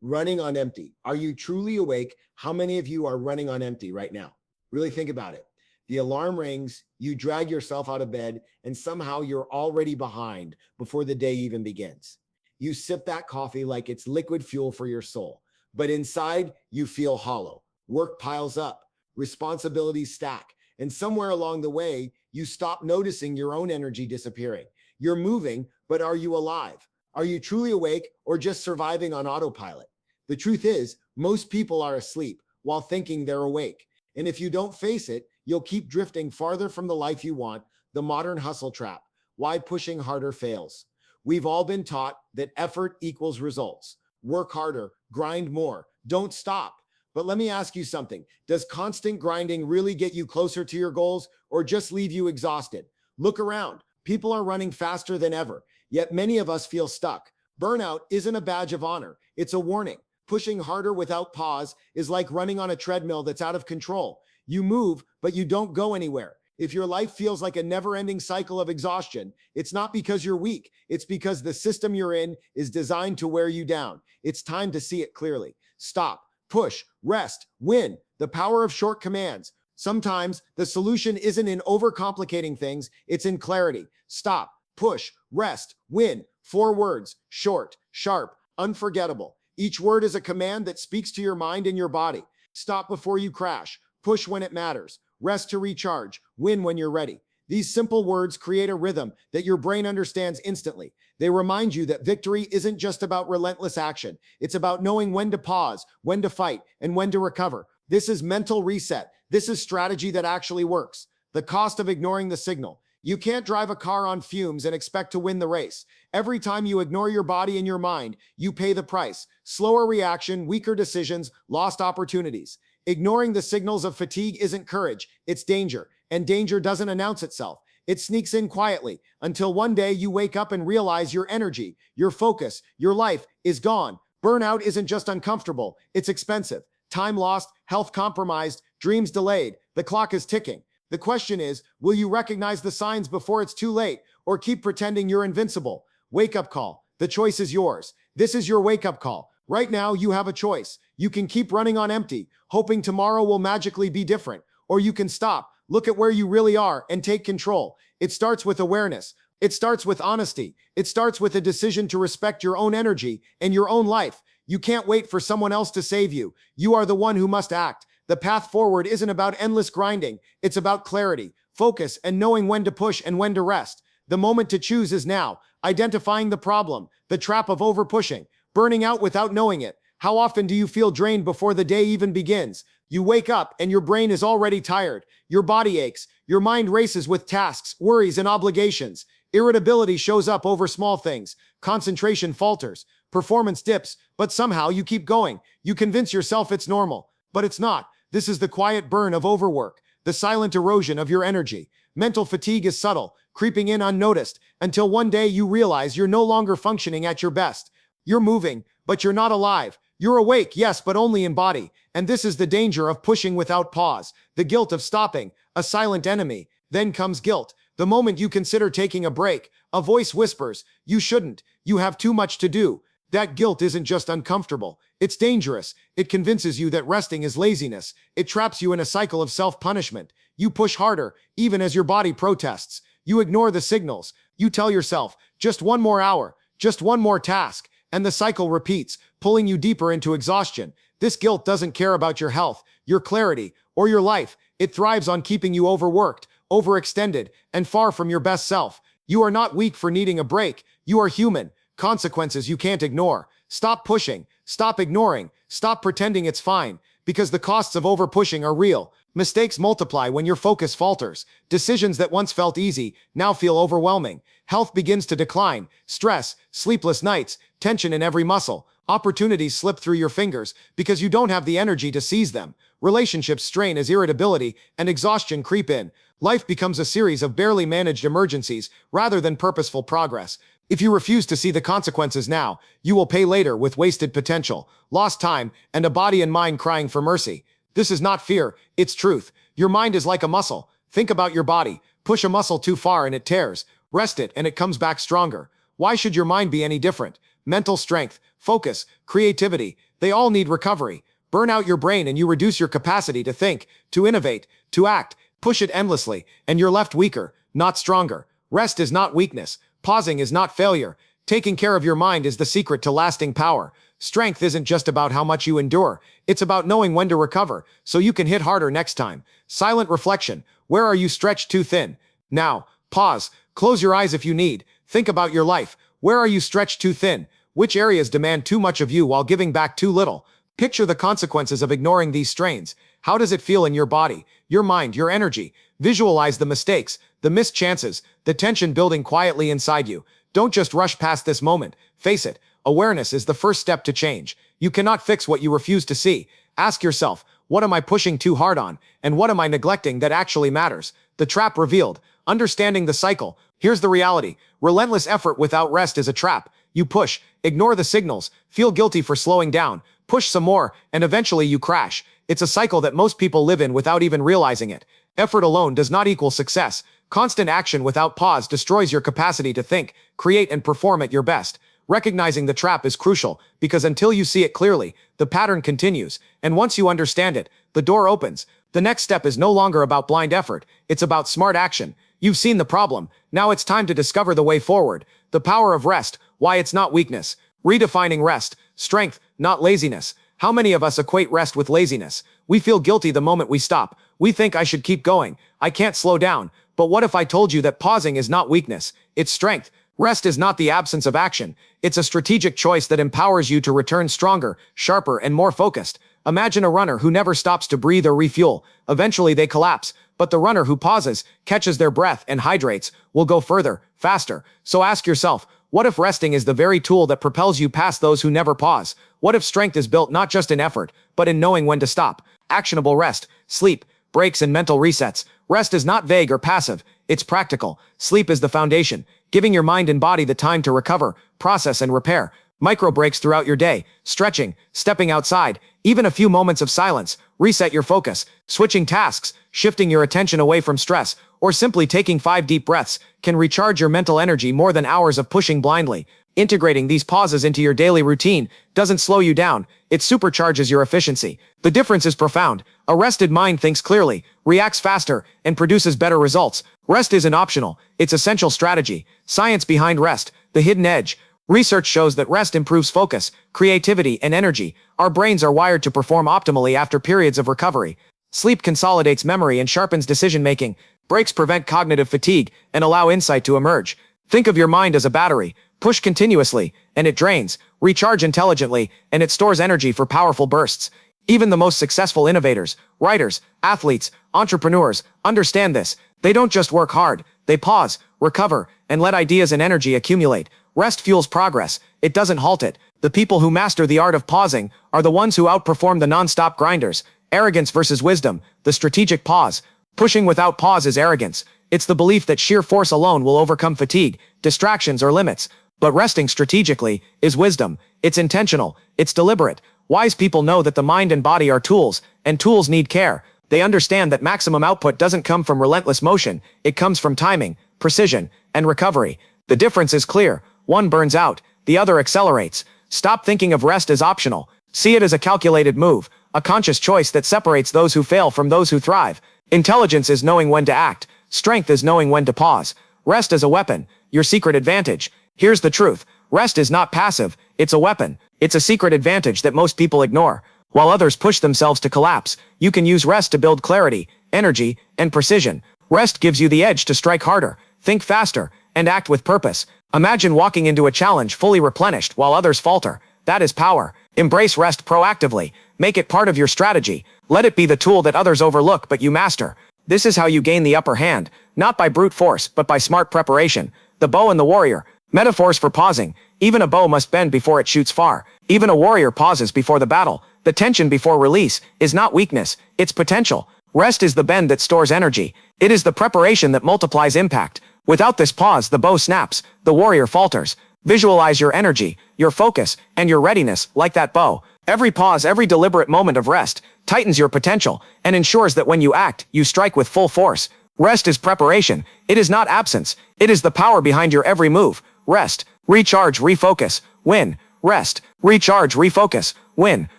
Running on empty. Are you truly awake? How many of you are running on empty right now? Really think about it. The alarm rings, you drag yourself out of bed, and somehow you're already behind before the day even begins. You sip that coffee like it's liquid fuel for your soul, but inside you feel hollow. Work piles up, responsibilities stack, and somewhere along the way, you stop noticing your own energy disappearing. You're moving, but are you alive? Are you truly awake or just surviving on autopilot? The truth is, most people are asleep while thinking they're awake. And if you don't face it, you'll keep drifting farther from the life you want, the modern hustle trap. Why pushing harder fails. We've all been taught that effort equals results. Work harder, grind more, don't stop. But let me ask you something. Does constant grinding really get you closer to your goals or just leave you exhausted? Look around. People are running faster than ever, yet many of us feel stuck. Burnout isn't a badge of honor, it's a warning. Pushing harder without pause is like running on a treadmill that's out of control. You move, but you don't go anywhere. If your life feels like a never-ending cycle of exhaustion, it's not because you're weak. It's because the system you're in is designed to wear you down. It's time to see it clearly. Stop, push, rest, win. The power of short commands. Sometimes the solution isn't in overcomplicating things, it's in clarity. Stop, push, rest, win. 4 words, short, sharp, unforgettable. Each word is a command that speaks to your mind and your body. Stop before you crash, push when it matters, rest to recharge, win when you're ready. These simple words create a rhythm that your brain understands instantly. They remind you that victory isn't just about relentless action. It's about knowing when to pause, when to fight, and when to recover. This is mental reset. This is strategy that actually works. The cost of ignoring the signal. You can't drive a car on fumes and expect to win the race. Every time you ignore your body and your mind, you pay the price. Slower reaction, weaker decisions, lost opportunities. Ignoring the signals of fatigue isn't courage, it's danger. And danger doesn't announce itself. It sneaks in quietly until one day you wake up and realize your energy, your focus, your life is gone. Burnout isn't just uncomfortable, it's expensive. Time lost, health compromised, dreams delayed. The clock is ticking. The question is, will you recognize the signs before it's too late or keep pretending you're invincible? Wake-up call. The choice is yours. This is your wake-up call. Right now, you have a choice. You can keep running on empty, hoping tomorrow will magically be different, or you can stop, look at where you really are, and take control. It starts with awareness. It starts with honesty. It starts with a decision to respect your own energy and your own life. You can't wait for someone else to save you. You are the one who must act. The path forward isn't about endless grinding. It's about clarity, focus, and knowing when to push and when to rest. The moment to choose is now. Identifying the problem, the trap of overpushing, burning out without knowing it. How often do you feel drained before the day even begins? You wake up and your brain is already tired. Your body aches. Your mind races with tasks, worries, and obligations. Irritability shows up over small things. Concentration falters. Performance dips, but somehow you keep going. You convince yourself it's normal, but it's not. This is the quiet burn of overwork, the silent erosion of your energy. Mental fatigue is subtle, creeping in unnoticed, until one day you realize you're no longer functioning at your best. You're moving, but you're not alive. You're awake, yes, but only in body. And this is the danger of pushing without pause, the guilt of stopping, a silent enemy. Then comes guilt. The moment you consider taking a break, a voice whispers, you shouldn't, you have too much to do. That guilt isn't just uncomfortable, it's dangerous. It convinces you that resting is laziness. It traps you in a cycle of self-punishment. You push harder, even as your body protests. You ignore the signals. You tell yourself, just one more hour, just one more task, and the cycle repeats, pulling you deeper into exhaustion. This guilt doesn't care about your health, your clarity, or your life. It thrives on keeping you overworked, overextended, and far from your best self. You are not weak for needing a break. You are human. Consequences you can't ignore. Stop pushing. Stop ignoring. Stop pretending it's fine, because the costs of overpushing are real. Mistakes multiply when your focus falters. Decisions that once felt easy now feel overwhelming. Health begins to decline. Stress, sleepless nights, tension in every muscle. Opportunities slip through your fingers because you don't have the energy to seize them. Relationships strain as irritability and exhaustion creep in. Life becomes a series of barely managed emergencies rather than purposeful progress. If you refuse to see the consequences now, you will pay later with wasted potential, lost time, and a body and mind crying for mercy. This is not fear, it's truth. Your mind is like a muscle. Think about your body. Push a muscle too far and it tears. Rest it and it comes back stronger. Why should your mind be any different? mental strength, focus, creativity, they all need recovery. Burn out your brain and you reduce your capacity to think, to innovate, to act. Push it endlessly, and you're left weaker, not stronger. Rest is not weakness. Pausing is not failure. Taking care of your mind is the secret to lasting power. Strength isn't just about how much you endure. It's about knowing when to recover, so you can hit harder next time. Silent reflection. Where are you stretched too thin? Now, pause. Close your eyes if you need. Think about your life. Where are you stretched too thin? Which areas demand too much of you while giving back too little? Picture the consequences of ignoring these strains. How does it feel in your body, your mind, your energy? Visualize the mistakes, the missed chances, the tension building quietly inside you. Don't just rush past this moment. Face it. Awareness is the first step to change. You cannot fix what you refuse to see. Ask yourself, what am I pushing too hard on? And what am I neglecting that actually matters? The trap revealed. Understanding the cycle. Here's the reality. Relentless effort without rest is a trap. You push, ignore the signals, feel guilty for slowing down, push some more, and eventually you crash. It's a cycle that most people live in without even realizing it. Effort alone does not equal success. Constant action without pause destroys your capacity to think, create, and perform at your best. Recognizing the trap is crucial, because until you see it clearly, the pattern continues, and once you understand it, the door opens. The next step is no longer about blind effort, it's about smart action. You've seen the problem, now it's time to discover the way forward. The power of rest, why it's not weakness. Redefining rest, strength, not laziness. How many of us equate rest with laziness? We feel guilty the moment we stop. We think I should keep going. I can't slow down. But what if I told you that pausing is not weakness? It's strength. Rest is not the absence of action. It's a strategic choice that empowers you to return stronger, sharper, and more focused. Imagine a runner who never stops to breathe or refuel. Eventually they collapse. But the runner who pauses, catches their breath, and hydrates will go further, faster. So ask yourself, what if resting is the very tool that propels you past those who never pause? What if strength is built not just in effort, but in knowing when to stop? Actionable rest, sleep, breaks, and mental resets. Rest is not vague or passive, it's practical. Sleep is the foundation, giving your mind and body the time to recover, process, and repair. Micro breaks throughout your day, stretching, stepping outside, even a few moments of silence, reset your focus, switching tasks, shifting your attention away from stress, or simply taking 5 deep breaths can recharge your mental energy more than hours of pushing blindly. Integrating these pauses into your daily routine doesn't slow you down, it supercharges your efficiency. The difference is profound. A rested mind thinks clearly, reacts faster, and produces better results. Rest isn't optional, it's essential strategy. Science behind rest, the hidden edge. Research shows that rest improves focus, creativity, and energy. Our brains are wired to perform optimally after periods of recovery. Sleep consolidates memory and sharpens decision-making. Breaks prevent cognitive fatigue and allow insight to emerge. Think of your mind as a battery. Push continuously, and it drains. Recharge intelligently, and it stores energy for powerful bursts. Even the most successful innovators, writers, athletes, entrepreneurs understand this. They don't just work hard. They pause, recover, and let ideas and energy accumulate. Rest fuels progress. It doesn't halt it. The people who master the art of pausing are the ones who outperform the non-stop grinders. Arrogance versus wisdom, the strategic pause. Pushing without pause is arrogance. It's the belief that sheer force alone will overcome fatigue, distractions, or limits. But resting strategically is wisdom. It's intentional. It's deliberate. Wise people know that the mind and body are tools, and tools need care. They understand that maximum output doesn't come from relentless motion. It comes from timing, precision, and recovery. The difference is clear. One burns out, the other accelerates. Stop thinking of rest as optional. See it as a calculated move, a conscious choice that separates those who fail from those who thrive. Intelligence is knowing when to act. Strength is knowing when to pause. Rest is a weapon, your secret advantage. Here's the truth. Rest is not passive, it's a weapon. It's a secret advantage that most people ignore. While others push themselves to collapse, you can use rest to build clarity, energy, and precision. Rest gives you the edge to strike harder, think faster, and act with purpose. Imagine walking into a challenge fully replenished while others falter. That is power. Embrace rest proactively. Make it part of your strategy. Let it be the tool that others overlook but you master. This is how you gain the upper hand, not by brute force, but by smart preparation. The bow and the warrior. Metaphors for pausing. Even a bow must bend before it shoots far. Even a warrior pauses before the battle. The tension before release is not weakness, it's potential. Rest is the bend that stores energy. It is the preparation that multiplies impact. Without this pause, the bow snaps, the warrior falters. Visualize your energy, your focus, and your readiness like that bow. Every pause, every deliberate moment of rest tightens your potential and ensures that when you act, you strike with full force. Rest is preparation. It is not absence. It is the power behind your every move. Rest, recharge, refocus, win, rest, recharge, refocus, win.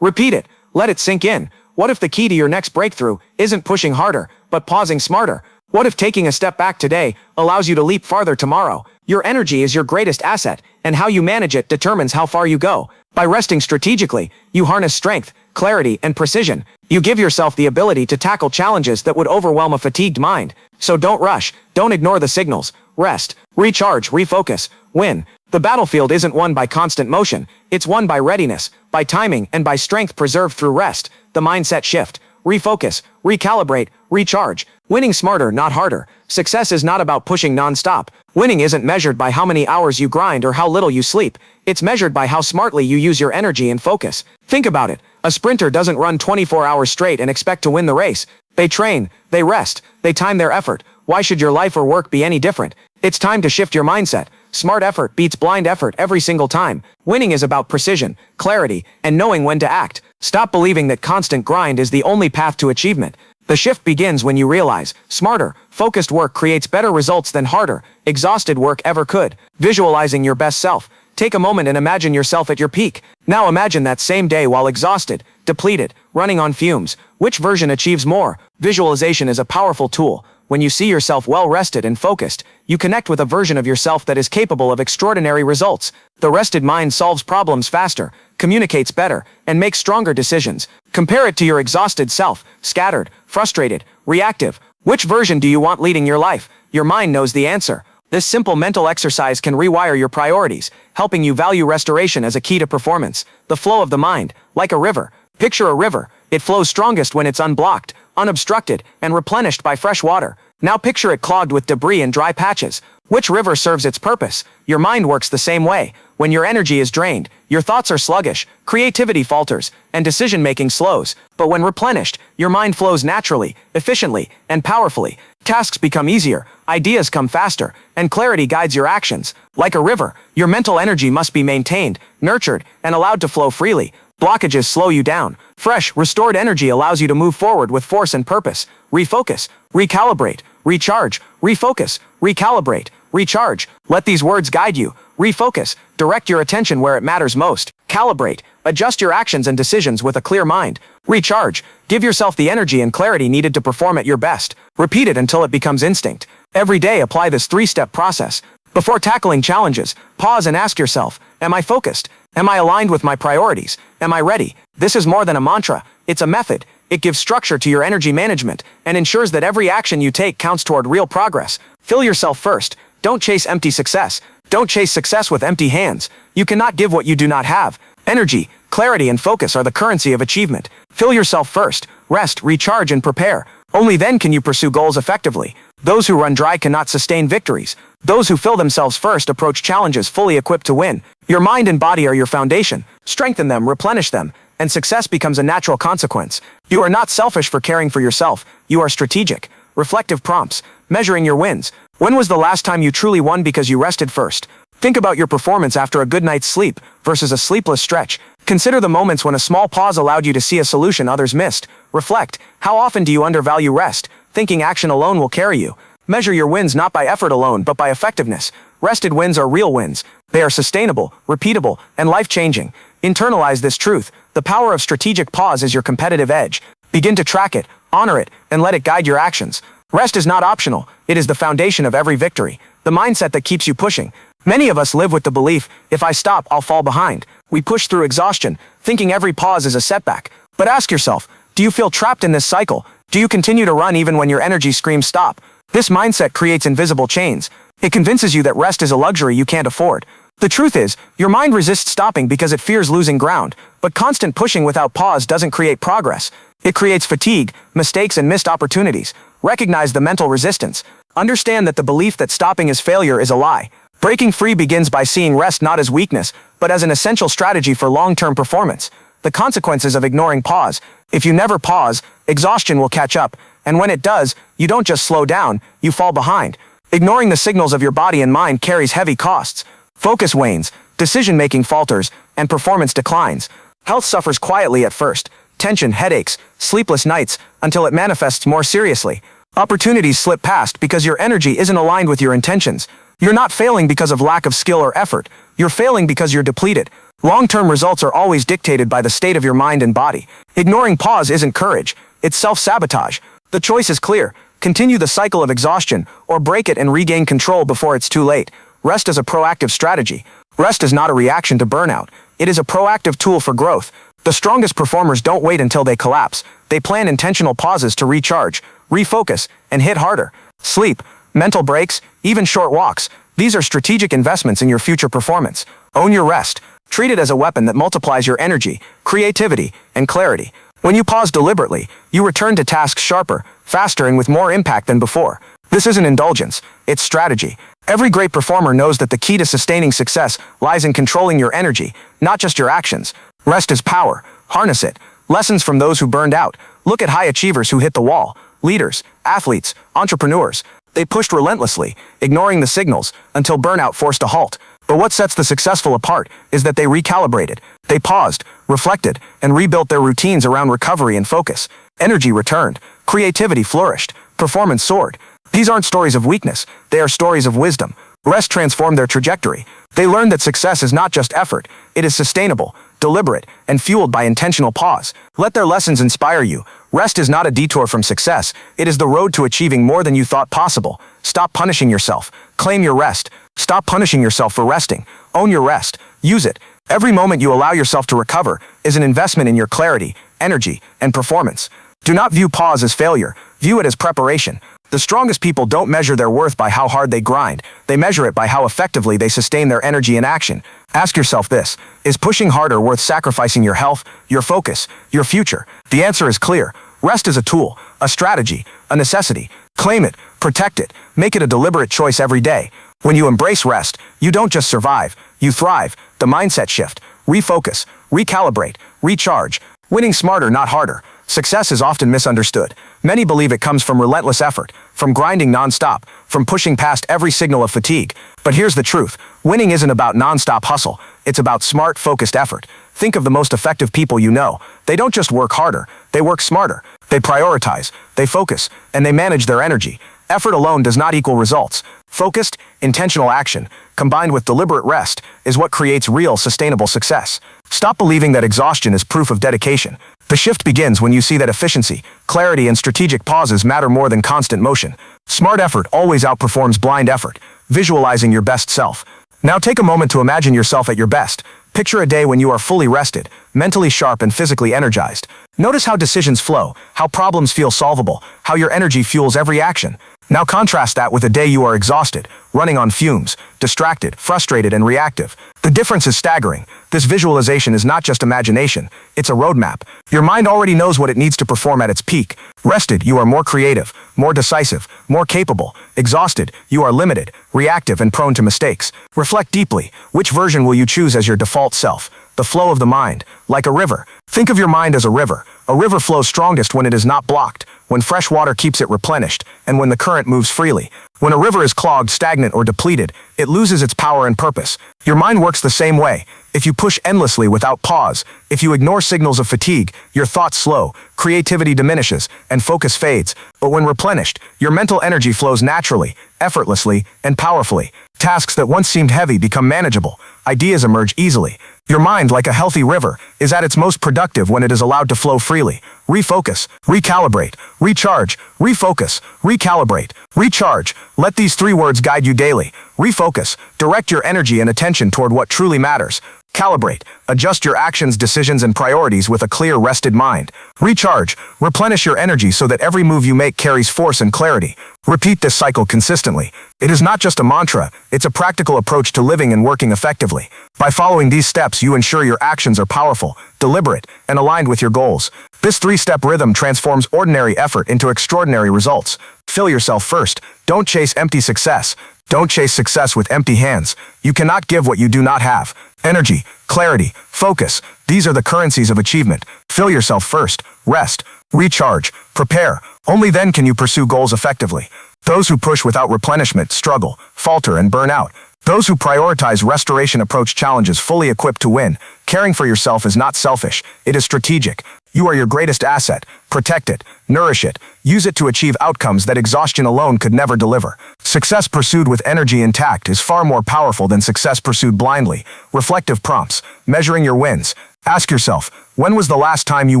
Repeat it. Let it sink in. What if the key to your next breakthrough isn't pushing harder, but pausing smarter? What if taking a step back today allows you to leap farther tomorrow? Your energy is your greatest asset, and how you manage it determines how far you go. By resting strategically, you harness strength, clarity, and precision. You give yourself the ability to tackle challenges that would overwhelm a fatigued mind. So don't rush, don't ignore the signals. Rest, recharge, refocus, win. The battlefield isn't won by constant motion, it's won by readiness, by timing, and by strength preserved through rest. The mindset shift. Refocus, recalibrate, recharge. Winning smarter, not harder. Success is not about pushing non-stop. Winning isn't measured by how many hours you grind or how little you sleep. It's measured by how smartly you use your energy and focus. Think about it. A sprinter doesn't run 24 hours straight and expect to win the race. They train, they rest, they time their effort. Why should your life or work be any different? It's time to shift your mindset. Smart effort beats blind effort every single time. Winning is about precision, clarity, and knowing when to act. Stop believing that constant grind is the only path to achievement. The shift begins when you realize smarter, focused work creates better results than harder, exhausted work ever could. Visualizing your best self. Take a moment and imagine yourself at your peak. Now imagine that same day while exhausted, depleted, running on fumes. Which version achieves more? Visualization is a powerful tool. When you see yourself well-rested and focused, you connect with a version of yourself that is capable of extraordinary results. The rested mind solves problems faster, communicates better, and makes stronger decisions. Compare it to your exhausted self, scattered, frustrated, reactive. Which version do you want leading your life? Your mind knows the answer. This simple mental exercise can rewire your priorities, helping you value restoration as a key to performance. The flow of the mind, like a river. Picture a river. It flows strongest when it's unblocked, unobstructed, and replenished by fresh water. Now picture it clogged with debris and dry patches. Which river serves its purpose? Your mind works the same way. When your energy is drained, your thoughts are sluggish, creativity falters, and decision-making slows. But when replenished, your mind flows naturally, efficiently, and powerfully. Tasks become easier, ideas come faster, and clarity guides your actions. Like a river, your mental energy must be maintained, nurtured, and allowed to flow freely. Blockages slow you down. Fresh, restored energy allows you to move forward with force and purpose. Refocus, recalibrate, recharge, refocus, recalibrate, recharge. Let these words guide you. Refocus, direct your attention where it matters most. Calibrate, adjust your actions and decisions with a clear mind. Recharge, give yourself the energy and clarity needed to perform at your best. Repeat it until it becomes instinct. Every day apply this three-step process. Before tackling challenges, pause and ask yourself, am I focused? Am I aligned with my priorities? Am I ready? This is more than a mantra, it's a method. It gives structure to your energy management and ensures that every action you take counts toward real progress. Fill yourself first. Don't chase empty success. Don't chase success with empty hands. You cannot give what you do not have. Energy, clarity, and focus are the currency of achievement. Fill yourself first. Rest, recharge, and prepare. Only then can you pursue goals effectively. Those who run dry cannot sustain victories. Those who fill themselves first approach challenges fully equipped to win. Your mind and body are your foundation. Strengthen them, replenish them, and success becomes a natural consequence. You are not selfish for caring for yourself. You are strategic. Reflective prompts. Measuring your wins. When was the last time you truly won because you rested first? Think about your performance after a good night's sleep versus a sleepless stretch. Consider the moments when a small pause allowed you to see a solution others missed. Reflect. How often do you undervalue rest, thinking action alone will carry you? Measure your wins not by effort alone, but by effectiveness. Rested wins are real wins. They are sustainable, repeatable, and life-changing. Internalize this truth. The power of strategic pause is your competitive edge. Begin to track it, honor it, and let it guide your actions. Rest is not optional. It is the foundation of every victory. The mindset that keeps you pushing. Many of us live with the belief, if I stop, I'll fall behind. We push through exhaustion, thinking every pause is a setback. But ask yourself, do you feel trapped in this cycle? Do you continue to run even when your energy screams stop? This mindset creates invisible chains. It convinces you that rest is a luxury you can't afford. The truth is, your mind resists stopping because it fears losing ground, but constant pushing without pause doesn't create progress. It creates fatigue, mistakes, and missed opportunities. Recognize the mental resistance. Understand that the belief that stopping is failure is a lie. Breaking free begins by seeing rest not as weakness, but as an essential strategy for long-term performance. The consequences of ignoring pause. If you never pause, exhaustion will catch up, and when it does, you don't just slow down, you fall behind. Ignoring the signals of your body and mind carries heavy costs. Focus wanes, decision-making falters, and performance declines. Health suffers quietly at first. Tension, headaches, sleepless nights, until it manifests more seriously. Opportunities slip past because your energy isn't aligned with your intentions. You're not failing because of lack of skill or effort. You're failing because you're depleted. Long-term results are always dictated by the state of your mind and body. Ignoring pause isn't courage, it's self-sabotage. The choice is clear. Continue the cycle of exhaustion, or break it and regain control before it's too late. Rest is a proactive strategy. Rest is not a reaction to burnout. It is a proactive tool for growth. The strongest performers don't wait until they collapse. They plan intentional pauses to recharge, refocus, and hit harder. Sleep, mental breaks, even short walks. These are strategic investments in your future performance. Own your rest. Treat it as a weapon that multiplies your energy, creativity, and clarity. When you pause deliberately, you return to tasks sharper, faster, and with more impact than before. This isn't indulgence, it's strategy. Every great performer knows that the key to sustaining success lies in controlling your energy, not just your actions. Rest is power. Harness it. Lessons from those who burned out. Look at high achievers who hit the wall. Leaders, athletes, entrepreneurs. They pushed relentlessly, ignoring the signals, until burnout forced a halt. But what sets the successful apart is that they recalibrated. They paused, reflected, and rebuilt their routines around recovery and focus. Energy returned. Creativity flourished. Performance soared. These aren't stories of weakness. They are stories of wisdom. Rest transformed their trajectory. They learned that success is not just effort. It is sustainable, deliberate, and fueled by intentional pause. Let their lessons inspire you. Rest is not a detour from success. It is the road to achieving more than you thought possible. Stop punishing yourself. Claim your rest. Stop punishing yourself for resting. Own your rest. Use it. Every moment you allow yourself to recover is an investment in your clarity, energy, and performance. Do not view pause as failure. View it as preparation. The strongest people don't measure their worth by how hard they grind. They measure it by how effectively they sustain their energy in action. Ask yourself this: is pushing harder worth sacrificing your health, your focus, your future? The answer is clear. Rest is a tool, a strategy, a necessity. Claim it, protect it, make it a deliberate choice every day. When you embrace rest, you don't just survive, you thrive. The mindset shift. Refocus, recalibrate, recharge. Winning smarter, not harder. Success is often misunderstood. Many believe it comes from relentless effort, from grinding nonstop, from pushing past every signal of fatigue. But here's the truth. Winning isn't about nonstop hustle. It's about smart, focused effort. Think of the most effective people you know. They don't just work harder, they work smarter. They prioritize, they focus, and they manage their energy. Effort alone does not equal results. Focused, intentional action, combined with deliberate rest, is what creates real, sustainable success. Stop believing that exhaustion is proof of dedication. The shift begins when you see that efficiency, clarity, and strategic pauses matter more than constant motion. Smart effort always outperforms blind effort. Visualizing your best self. Now take a moment to imagine yourself at your best. Picture a day when you are fully rested, mentally sharp, and physically energized. Notice how decisions flow, how problems feel solvable, how your energy fuels every action. Now contrast that with a day you are exhausted, running on fumes, distracted, frustrated, and reactive. The difference is staggering. This visualization is not just imagination, it's a roadmap. Your mind already knows what it needs to perform at its peak. Rested, you are more creative, more decisive, more capable. Exhausted, you are limited, reactive, and prone to mistakes. Reflect deeply. Which version will you choose as your default self? The flow of the mind, like a river. Think of your mind as a river. A river flows strongest when it is not blocked, when fresh water keeps it replenished, and when the current moves freely. When a river is clogged, stagnant, or depleted, it loses its power and purpose. Your mind works the same way. If you push endlessly without pause, if you ignore signals of fatigue, your thoughts slow, creativity diminishes, and focus fades. But when replenished, your mental energy flows naturally, effortlessly, and powerfully. Tasks that once seemed heavy become manageable. Ideas emerge easily. Your mind, like a healthy river, is at its most productive when it is allowed to flow freely. Refocus, recalibrate, recharge, refocus, recalibrate, recharge. Let these three words guide you daily. Refocus, direct your energy and attention toward what truly matters. Calibrate, adjust your actions, decisions, and priorities with a clear, rested mind. Recharge, replenish your energy so that every move you make carries force and clarity. Repeat this cycle consistently. It is not just a mantra, it's a practical approach to living and working effectively. By following these steps, you ensure your actions are powerful, deliberate, and aligned with your goals. This three-step rhythm transforms ordinary effort into extraordinary results. Fill yourself first. Don't chase empty success. Don't chase success with empty hands. You cannot give what you do not have. Energy, clarity, focus. These are the currencies of achievement. Fill yourself first. Rest. Recharge. Prepare. Only then can you pursue goals effectively. Those who push without replenishment struggle, falter, and burn out. Those who prioritize restoration approach challenges fully equipped to win. Caring for yourself is not selfish. It is strategic. You are your greatest asset. Protect it, nourish it, use it to achieve outcomes that exhaustion alone could never deliver. Success pursued with energy intact is far more powerful than success pursued blindly. Reflective prompts, measuring your wins. Ask yourself, when was the last time you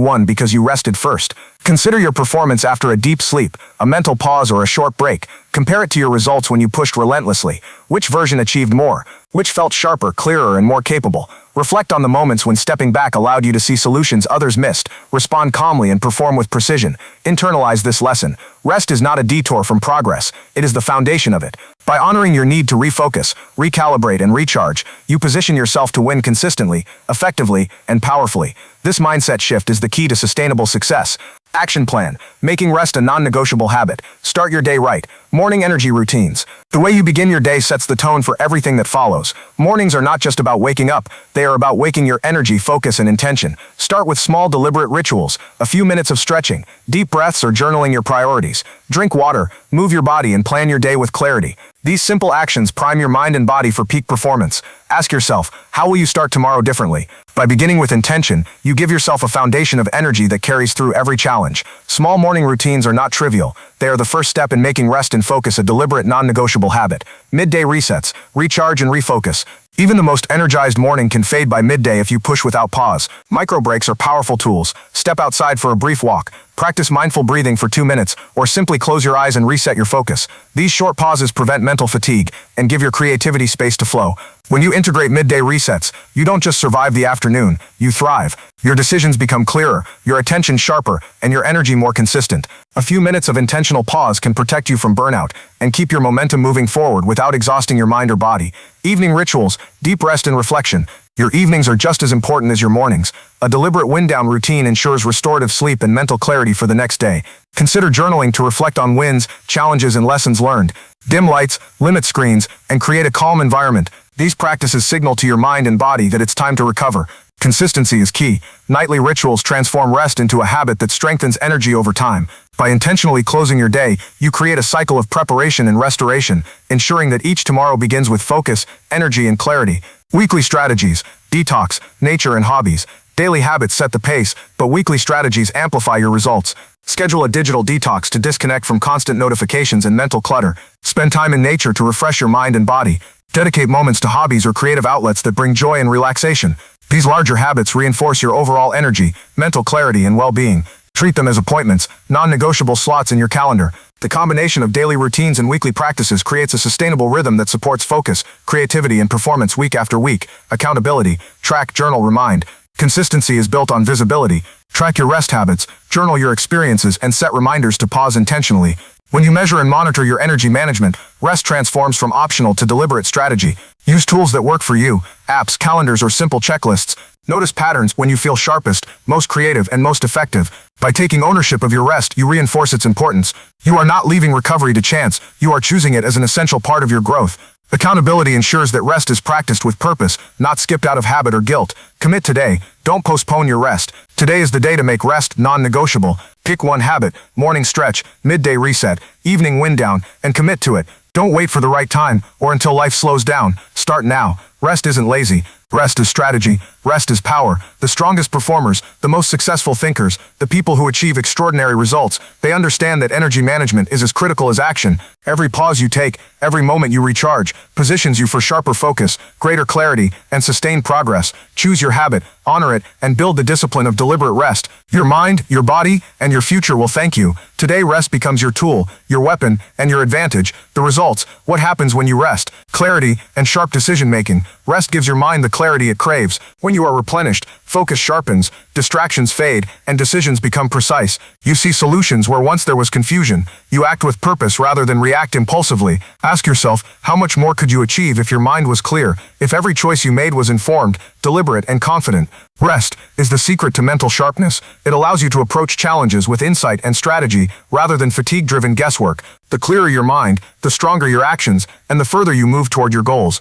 won because you rested first? Consider your performance after a deep sleep, a mental pause, or a short break. Compare it to your results when you pushed relentlessly. Which version achieved more? Which felt sharper, clearer, and more capable? Reflect on the moments when stepping back allowed you to see solutions others missed. Respond calmly and perform with precision. Internalize this lesson. Rest is not a detour from progress. It is the foundation of it. By honoring your need to refocus, recalibrate, and recharge, you position yourself to win consistently, effectively, and powerfully. This mindset shift is the key to sustainable success. Action plan. Making rest a non-negotiable habit. Start your day right. Morning energy routines. The way you begin your day sets the tone for everything that follows. Mornings are not just about waking up. They are about waking your energy, focus, and intention. Start with small, deliberate rituals. A few minutes of stretching, deep breaths, or journaling your priorities. Drink water, move your body, and plan your day with clarity. These simple actions prime your mind and body for peak performance. Ask yourself, how will you start tomorrow differently? By beginning with intention, you give yourself a foundation of energy that carries through every challenge. Small morning routines are not trivial. They are the first step in making rest and focus a deliberate, non-negotiable habit. Midday resets, recharge and refocus. Even the most energized morning can fade by midday if you push without pause. Micro breaks are powerful tools. Step outside for a brief walk. Practice mindful breathing for 2 minutes, or simply close your eyes and reset your focus. These short pauses prevent mental fatigue and give your creativity space to flow. When you integrate midday resets, you don't just survive the afternoon, you thrive. Your decisions become clearer, your attention sharper, and your energy more consistent. A few minutes of intentional pause can protect you from burnout and keep your momentum moving forward without exhausting your mind or body. Evening rituals, deep rest and reflection. Your evenings are just as important as your mornings. A deliberate wind-down routine ensures restorative sleep and mental clarity for the next day. Consider journaling to reflect on wins, challenges, and lessons learned. Dim lights, limit screens, and create a calm environment. These practices signal to your mind and body that it's time to recover. Consistency is key. Nightly rituals transform rest into a habit that strengthens energy over time. By intentionally closing your day, you create a cycle of preparation and restoration, ensuring that each tomorrow begins with focus, energy, and clarity. Weekly strategies, detox, nature, and hobbies. Daily habits set the pace, but weekly strategies amplify your results. Schedule a digital detox to disconnect from constant notifications and mental clutter. Spend time in nature to refresh your mind and body. Dedicate moments to hobbies or creative outlets that bring joy and relaxation. These larger habits reinforce your overall energy, mental clarity, and well-being. Treat them as appointments, non-negotiable slots in your calendar. The combination of daily routines and weekly practices creates a sustainable rhythm that supports focus, creativity, and performance week after week. Accountability, track, journal, remind. Consistency is built on visibility. Track your rest habits, journal your experiences, and set reminders to pause intentionally. When you measure and monitor your energy management, rest transforms from optional to deliberate strategy. Use tools that work for you, apps, calendars, or simple checklists. Notice patterns when you feel sharpest, most creative, and most effective. By taking ownership of your rest, you reinforce its importance. You are not leaving recovery to chance, you are choosing it as an essential part of your growth. Accountability ensures that rest is practiced with purpose, not skipped out of habit or guilt. Commit today. Don't postpone your rest. Today is the day to make rest non-negotiable. Pick one habit, morning stretch, midday reset, evening wind down, and commit to it. Don't wait for the right time or until life slows down. Start now. Rest isn't lazy. Rest is strategy. Rest is power. The strongest performers, the most successful thinkers, the people who achieve extraordinary results, they understand that energy management is as critical as action. Every pause you take, every moment you recharge, positions you for sharper focus, greater clarity, and sustained progress. Choose your habit, honor it, and build the discipline of deliberate rest. Your mind, your body, and your future will thank you. Today, rest becomes your tool, your weapon, and your advantage. The results, what happens when you rest? Clarity and sharp decision-making. Rest gives your mind the clarity it craves. When you are replenished, focus sharpens, distractions fade, and decisions become precise. You see solutions where once there was confusion. You act with purpose rather than react impulsively. Ask yourself, how much more could you achieve if your mind was clear, if every choice you made was informed, deliberate, and confident? Rest is the secret to mental sharpness. It allows you to approach challenges with insight and strategy rather than fatigue-driven guesswork. The clearer your mind, the stronger your actions, and the further you move toward your goals.